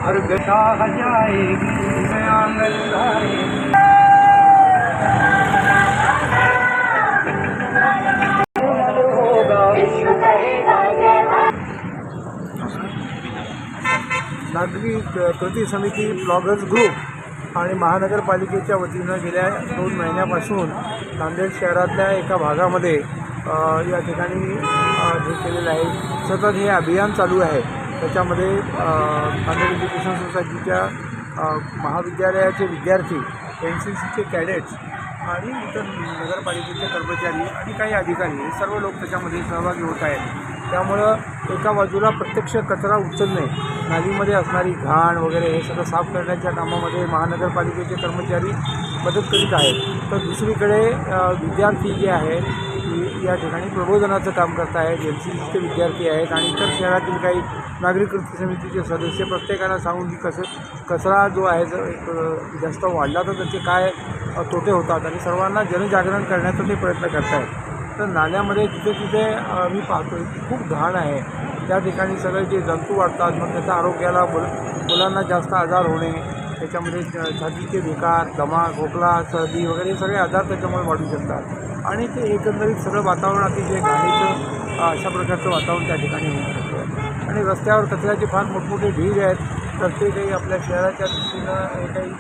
हर गटा जाएगी मैं आंगन गाएगी। नागरी कृती समिती ब्लॉगर्स ग्रुप आणि महानगरपालिकेच्या वतीनं गेल्या 2 महिन्यापासून नांदेड शहरातल्या एका भागामध्ये या ठिकाणी हे केलेलं आहे। सतत हे अभियान चालू आहे। त्याच्यामध्ये नांदेड एज्युकेशन सोसायटीच्या महाविद्यालयाचे विद्यार्थी, NCCचे कॅडेट्स आणि इतर नगरपालिकेचे कर्मचारी आणि काही अधिकारी हे सर्व लोक त्याच्यामध्ये सहभागी होत आहेत। त्यामुळं एका बाजूला प्रत्यक्ष कचरा उचलणे, नालीमध्ये असणारी घाण वगैरे हे सगळं साफ करण्याच्या कामामध्ये महानगरपालिकेचे कर्मचारी मदत करीत आहेत, तर दुसरीकडे विद्यार्थी जे आहेत या ठिकाणी प्रबोधनाचं काम करत आहेत। NCCचे विद्यार्थी आहेत आणि इतर शहरातील काही नागरिक कृती समितीचे सदस्य प्रत्येकाला सांगून की कचरा जो आहे जर जास्त वाढला तर त्याचे काय तोटे होतात आणि सर्वांना जनजागरण करण्याचा ते प्रयत्न करत आहेत। तर नाल्यामध्ये तिथे मी पाहतो की खूप घाण आहे। त्या ठिकाणी सगळे जे जंतू वाढतात, मग त्याच्या आरोग्याला मुलांना जास्त आजार होणे, त्याच्यामध्ये छातीचे विकार, दमा, खोकला, सर्दी वगैरे सगळे आजार त्याच्यामुळे वाढू शकतात आणि ते एकंदरीत सगळं वातावरण अतिशय घाणीचं अशा प्रकारचं वातावरण त्या ठिकाणी होऊ शकतं आणि रस्त्यावर कचऱ्याचे फार मोठमोठे ढीग आहेत, तर ते काही आपल्या शहराच्या दृष्टीनं हे काही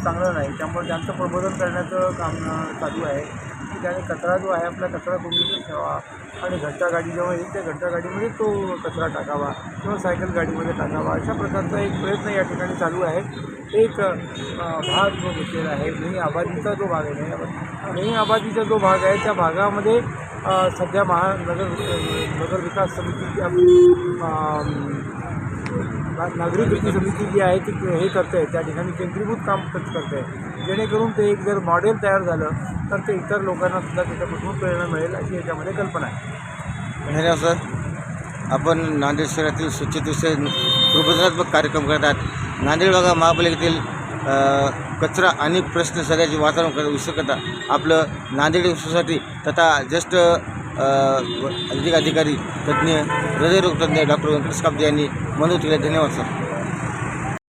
चांगलं नाही। त्यामुळे त्यांचं प्रबोधन करण्याचं काम चालू आहे की त्याने कचरा जो आहे आपला कचरा कुंडीतच ठेवा आणि घंटा गाडी जेव्हा येईल त्या घंटा गाडीमध्ये तो कचरा टाकावा किंवा सायकल गाडीमध्ये टाकावा। अशा प्रकारचा एक प्रयत्न या ठिकाणी चालू आहे। एक भाग जो घेतलेला आहे नई आबादीचा जो भाग आहे, नई आबादीचा जो भाग आहे त्या भागामध्ये सध्या नगर विकास समितीची नागरिक कृती समिती जी आहे ती हे करते आहे, त्या ठिकाणी केंद्रीभूत काम करते आहे, जेणेकरून ते एक जर मॉडेल तयार झालं तर ते इतर लोकांना सुद्धा त्याच्यापासून प्रेरणा मिळेल अशी याच्यामध्ये कल्पना आहे। धन्यवाद सर। आपण नांदेड शहरातील स्वच्छतेचे प्रबोधनात्मक कार्यक्रम करतात। नांदेड भागा महापालिकेतील कचरा आणि प्रश्न सगळ्याचे वातावरण विसरता आपलं नांदेड सोसायटी तथा ज्येष्ठ अधिकारी तज्ज्ञ हृदयरोग तज्ज्ञ डॉक्टर व्यंकटेश काब्दे यांनी मदत केली। धन्यवाद सर।